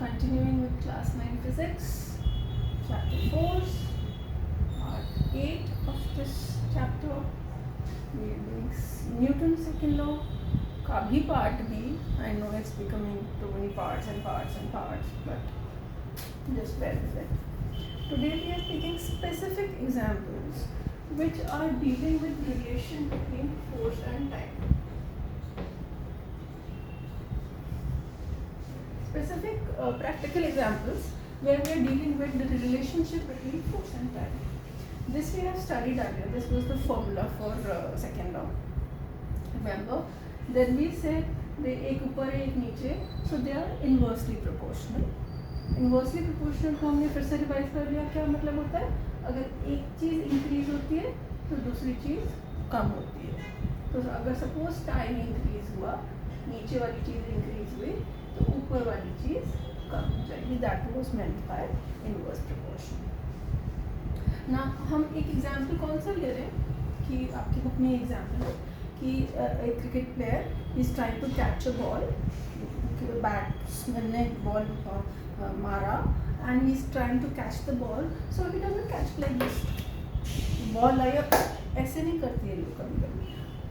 continuing with class 9 physics, chapter 4, part 8 of this chapter. We are doing Newton's second law. Kabhi part B. I know it's becoming too many parts, but just bear with it. Today we are taking specific examples which are dealing with relation between force and time. Specific practical examples where we are dealing with the relationship between force and time. This we have studied earlier. This was the formula for second law. Remember? Then we said they एक ऊपर एक नीचे, so they are inversely proportional. Inversely proportional को हमने फिर से revise कर लिया. क्या मतलब होता है? अगर एक चीज़ इंक्रीज होती है तो दूसरी चीज़ कम होती है. तो अगर सपोज टाइम इंक्रीज हुआ, नीचे वाली चीज़ इंक्रीज हुई, तो ऊपर वाली चीज़ कम हो जाएगी. That was meant by inverse proportion. ना हम एक एग्जांपल कौन सा ले रहे हैं कि आपकी बुक में एग्जांपल है कि एक cricket player is trying to catch a ball. Batsman ने बॉल मारा and he is trying to catch the ball. So he doesn't catch like this. Ball आई ऐसे नहीं करती है लोग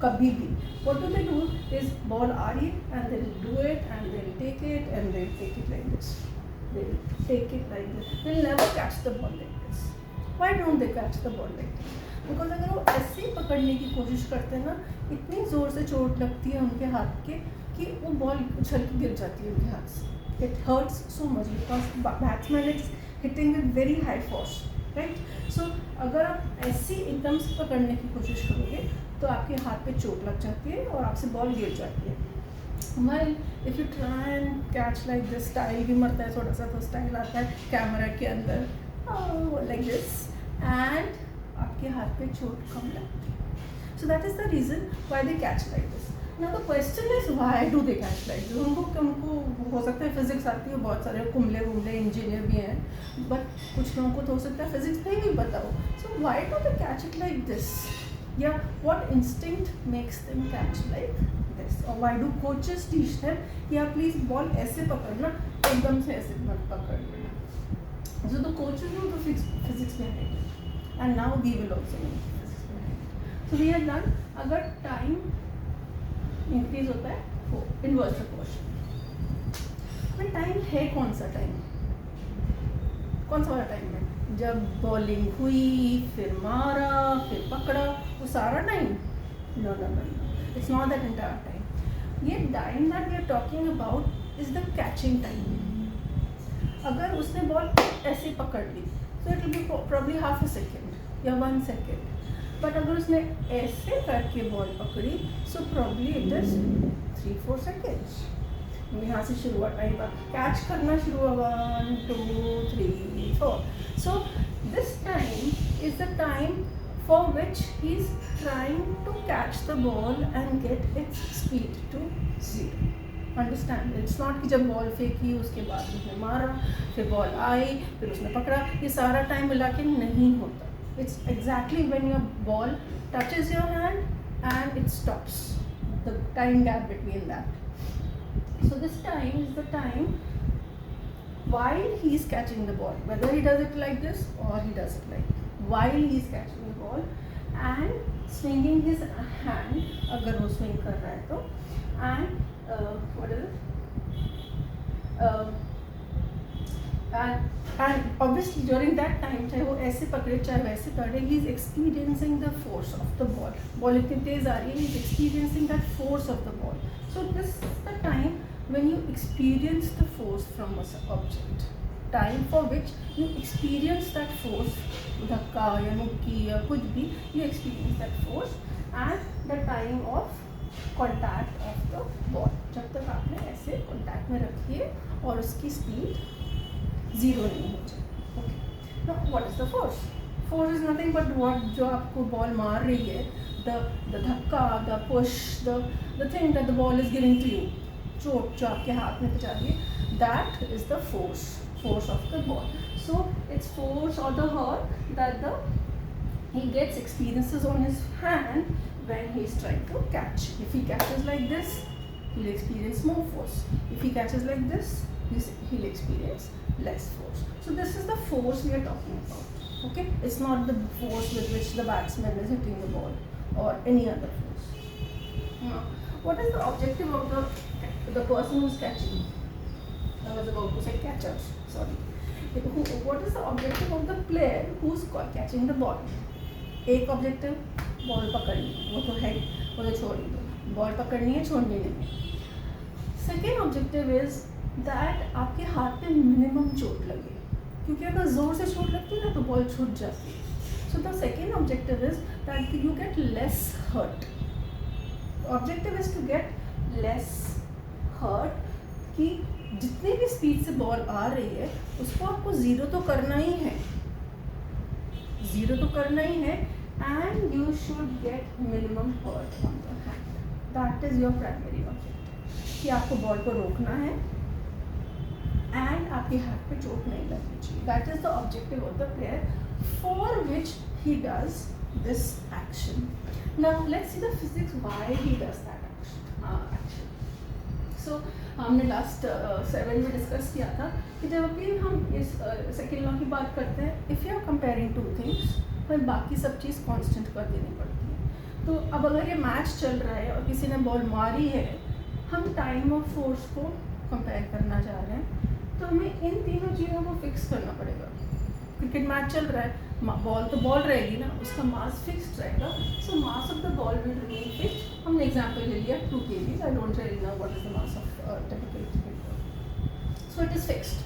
कभी भी. What do they do is ball आ रही and they will do it and they will take it and they will take it like this. They will take it like this. They will never catch the ball like this. Why don't they catch the ball like this? Because अगर वो ऐसे ही पकड़ने की कोशिश करते हैं ना, इतनी ज़ोर से चोट लगती है उनके हाथ के कि वो बॉल उछल के गिर जाती है उनके हाथ से. It hurts so much because batsman is hitting with very high force, right? So अगर आप ऐसे एकदम से पकड़ने की कोशिश करोगे तो आपके हाथ पे चोट लग जाती है और आपसे बॉल गिर जाती है. While if you try and catch like this, style भी मरता है थोड़ा सा, तो स्टाइल आता है कैमरा के अंदर like this and आपके हाथ पे चोट कम लगती है. So that is the reason why they catch like this. Now the question is why do they catch like this? उनको हो सकता है फिजिक्स आती है, बहुत सारे कुमले इंजीनियर भी हैं, बट कुछ लोगों को तो हो सकता है फिजिक्स नहीं भी पता हो. So why do they catch it like this? Yeah, what instinct makes them catch like this? Or why do coaches teach them, yeah, please ball ऐसे पकड़ना, एकदम से ऐसे मत पकड़ लेना. So the coaches know the physics behind it, and now we will also know the physics behind it. So we have done, अगर time increase होता है वो inverse proportion. पर time है कौन सा time? कौन सा वाला टाइम है? जब बॉलिंग हुई, फिर मारा, फिर पकड़ा, वो सारा time? No, it's not that entire time. ये time that we are talking about is the catching time. अगर उसने बॉल ऐसे पकड़ ली तो it will be probably half a second या 1 सेकेंड. बट अगर उसने ऐसे करके बॉल पकड़ी so probably it is 3-4 seconds. यहाँ से शुरू हुआ टाइम पर कैच करना शुरू हुआ 1, 2, 3, 4. So this time is the time for which he is trying to catch the ball and get its speed to 0. Understand? It's not कि जब बॉल फेंकी उसके बाद उसने मारा, फिर बॉल आई, फिर उसने पकड़ा, ये सारा टाइम मिला के नहीं होता. It's exactly when your ball touches your hand and it stops. The time gap between that. So this time is the time while he is catching the ball, whether he does it like this or he does it like while he is catching the ball and swinging his hand, अगर वो swing कर रहा है तो, and what is it? And obviously during that time, चाहे वो ऐसे पकड़े चाहे वैसे पकड़े, he is experiencing the force of the ball. Ball इतनी तेज आ रही है, he is experiencing that force of the ball. So this is the time when you experience the force from an object. Time for which you experience that force, धक्का या मुक्की या कुछ भी, you experience that force, and the time of contact of the ball. जब तक आपने ऐसे contact में रखी है और उसकी speed 0 नहीं हो जाए. Okay. Now what is the force? Force is nothing but what जो आपको बॉल मार रही है, the धक्का, the push, the thing that the ball is giving to you, चोट जो आपके हाथ में पहुंचा रही है, that is the force of the ball. So it's force or the hurt that he gets experiences on his hand when he is trying to catch. If he catches like this, he will experience more force. If he catches like this, he'll experience less force. So this is the force we are talking about. Okay, it's not the force with which the batsman is hitting the ball or any other force. Now, what is the objective of the person who's catching? I was about to say catcher. Sorry. What is the objective of the player who's catching the ball? एक objective ball पकड़नी, वो तो है, वो तो छोड़ ही दो, ball पकड़नी है, छोड़नी नहीं है। सेकेंड ऑब्जेक्टिव इज दैट आपके हाथ पे मिनिमम चोट लगे, क्योंकि अगर जोर से चोट लगती है ना तो बॉल छूट जाती है। So the second objective is that you get less hurt. Objective is to get less hurt, कि जितनी भी स्पीड से बॉल आ रही है उसको आपको ज़ीरो तो करना ही है, ज़ीरो तो करना ही है, and you should get minimum hurt on the hand. That is your primary objective, कि आपको बॉल को रोकना है एंड आपके हाथ पे चोट नहीं लगनी चाहिए। That is the objective of the player for which he does this action. Now let's see the physics why he does that action. So हमने लास्ट 7 में डिस्कस किया था कि जब भी हम इस सेकेंड लॉ की बात करते हैं, if you are comparing two things, फिर बाकी सब चीज़ कांस्टेंट कर देनी पड़ती है। तो अब अगर ये मैच चल रहा है और किसी ने बॉल मारी है, हम टाइम ऑफ फोर्स को कंपेयर करना चाह रहे हैं, तो हमें इन तीनों चीज़ों को फिक्स करना पड़ेगा। क्रिकेट मैच चल रहा है, बॉल तो बॉल रहेगी ना, उसका मास फिक्स्ड रहेगा, so mass of the ball will remain fixed. हमने एग्जांपल ले लिया 2 kg, I don't really know what is the mass of typical cricket ball, so it is fixed.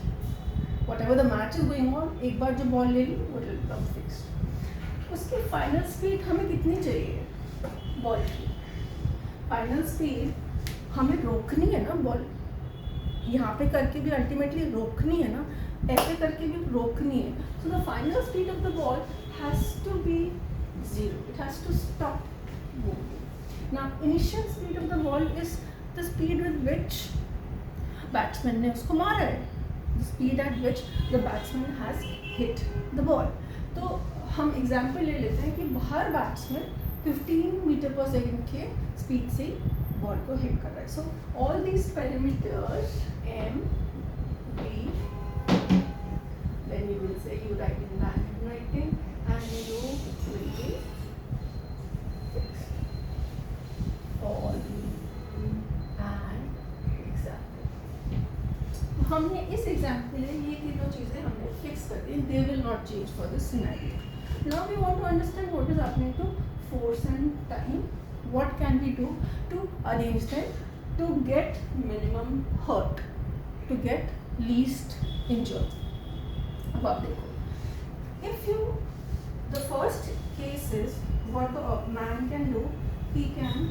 Whatever the match is going on, एक बार जो ball ले ली वो will become fixed. उसकी फाइनल स्पीड हमें कितनी चाहिए बॉल की? फाइनल स्पीड हमें रोकनी है ना, बॉल यहाँ पे करके भी अल्टीमेटली रोकनी है ना, ऐसे करके भी रोकनी है। So the final speed of the ball has to be 0, it has to stop moving. Now initial speed of the ball is the speed with which batsman ने उसको मारा है, the speed at which the batsman has hit the ball. तो हम example ले लेते हैं कि हर बैट्समैन 15 मीटर पर सेकेंड के स्पीड से बॉल को हिट कर रहा है। So all these parameters M, B, then you will say you write in handwriting and you will be fixed. All and example. हमने इस एग्जाम्पल में ये तीनों चीज़ें हमने फिक्स कर दी, they will not change for this scenario. Now we want to understand what is happening to force and time. What can we do to arrange them to get minimum hurt, to get least injured? अब आप देखो, if you, the first case is what the man can do, he can,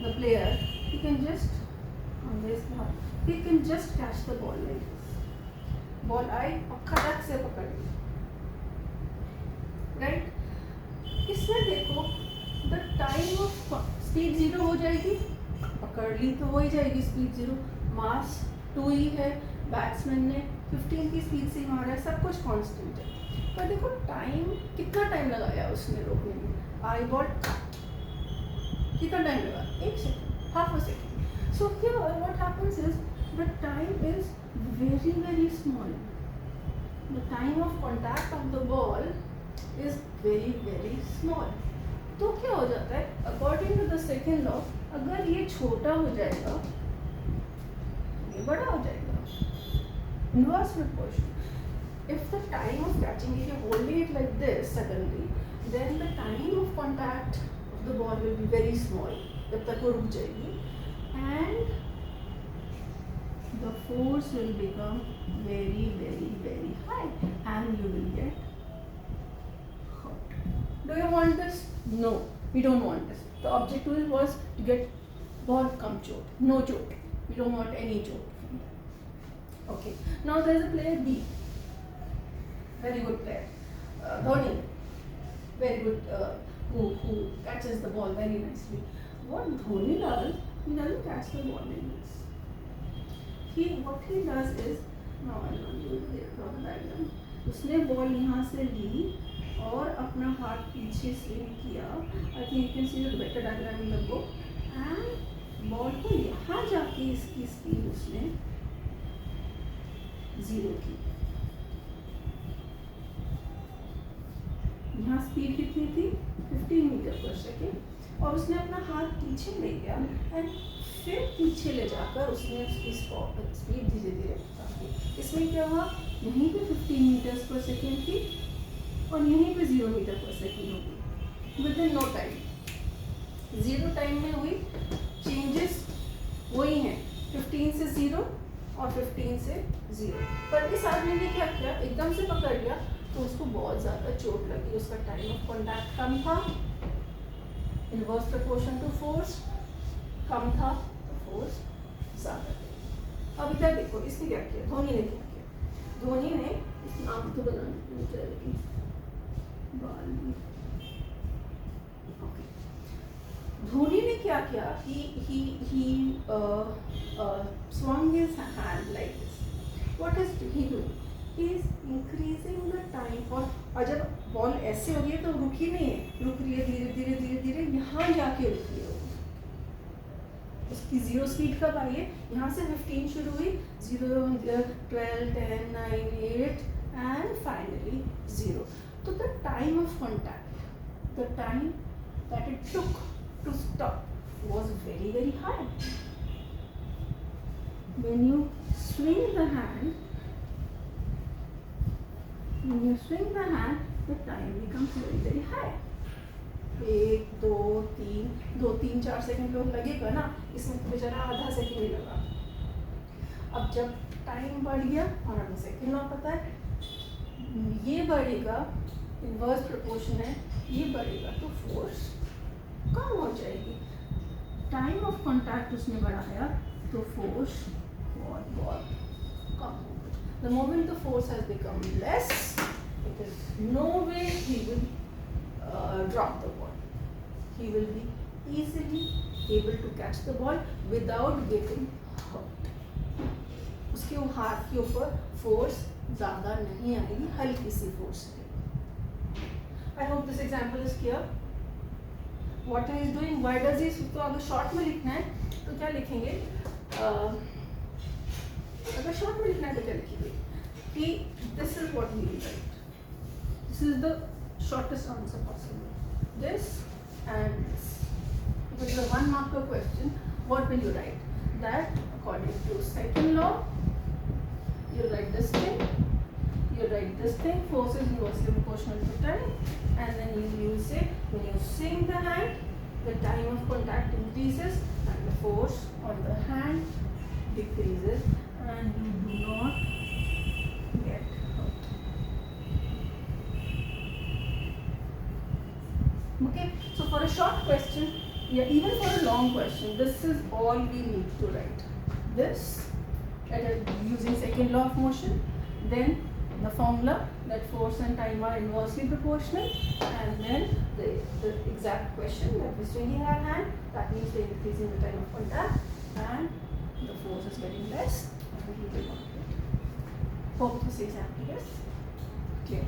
the player, he can just on this part, he can just catch the ball like this. Ball आई और खड़क से पकड़ ली, right? इसमें देखो the time of speed 0 हो जाएगी, पकड़ ली तो हो ही जाएगी स्पीड 0, मास 2 ही है, बैट्समैन ने 15 की स्पीड से मारा है, सब कुछ कांस्टेंट है। पर देखो टाइम, कितना टाइम लगाया उसने रोकने में? आई बॉल कितना टाइम लगा? 1 second, half a second. So here what happens is the time is very small. The time of contact of the ball is very small. तो क्या हो जाता है, according to the second law, अगर ये छोटा हो जाएगा ये बड़ा हो जाएगा, inverse proportion. If the time of catching, if you're holding it like this suddenly, then the time of contact of the ball will be very small, जब तक वो रुक जाएगी, and the force will become very high and you will get hurt. Do you want this? No, we don't want this. The objective was to get ball come chot, no chot. We don't want any chot. Okay, now there is a player B, very good player, Dhoni, very good, who catches the ball very nicely. What Dhoni does, he doesn't catch the ball like this. What he does is, now I will draw the diagram. उसने ball यहाँ से ली और अपना हाथ पीछे से किया, I think you can see the better diagram in the book, and ball को यहाँ जाके इसकी स्पीड उसने 0 की। यहाँ स्पीड कितनी थी 15 मीटर पर सेकेंड, और उसने अपना हाथ पीछे ले गया एंड फिर पीछे ले जाकर उसने उसकी स्पीड धीरे धीरे बढ़ाई। इसमें क्या हुआ, यहीं पे 15 मीटर्स पर सेकेंड थी और यहीं पे 0 मीटर पर सेकेंड होगी within no time. 0 time में हुई चेंजेस वही हैं, 15 से 0 और 15 से 0। पर इस आदमी ने क्या किया, एकदम से पकड़ लिया तो उसको बहुत ज़्यादा चोट लगी, उसका टाइम ऑफ कॉन्टैक्ट कम था, इनवर्स प्रोपोर्शन टू फोर्स कम था तो फोर्स ज़्यादा था। अब इधर देखो इसने क्या किया, धोनी ने क्या किया, धोनी ने इसकी आँख तो बनानी चाहिए, बाल भी ओके। धोनी ने क्या किया, he swung his hand like this. What is he doing? He is increasing the time for, और जब बॉल ऐसे हो रही है तो रुकी नहीं है, रुक रही है धीरे धीरे धीरे धीरे, यहाँ जाके रुक रही है। उसकी 0 स्पीड कब आई है, यहाँ से 15 शुरू हुई, 0, 12, 10, 9, 8 and finally 0. तो the time of contact, the time that it took to stop was very very high. When you swing the hand, the time becomes very very high. 1, 2, 3, 4 second लोग लगेगा ना, इसमें तो बेचारा आधा सेकंड ही लगा। अब जब टाइम बढ़ गया और हमें सेकंड में पता है ये बढ़ेगा, इनवर्स प्रोपोर्शन है, ये बढ़ेगा तो फोर्स कम हो जाएगी। टाइम ऑफ कॉन्टैक्ट उसने बढ़ाया तो फोर्स बहुत बहुत कम हो गई। The moment the force has become less, it is no way he will drop the ball. He will be easily able to catch the ball without getting hurt. उसके हाथ के ऊपर फोर्स ज़्यादा नहीं आएगी, हल्की सी फोर्स आएगी। I hope this example is clear. What he is doing? Why does he? तो अगर शॉर्ट में लिखना है तो क्या लिखेंगे? अगर शॉर्ट में लिखना है तो क्या लिखेंगे कि this is what we will write. This is the shortest answer possible. This and this. If it is a 1 marker question, what will you write? That according to second law, you write this thing, you write this thing, force is inversely proportional to time, and then you will say when you swing the hand, the time of contact increases and the force on the hand decreases and you do not get hurt. Okay, so for a short question, yeah, even for a long question, this is all we need to write. This using second law of motion, then the formula that force and time are inversely proportional, and then the exact question that we're swinging our hand, that means we're increasing the time of contact and the force is getting less and we will not get. Hope this example is clear.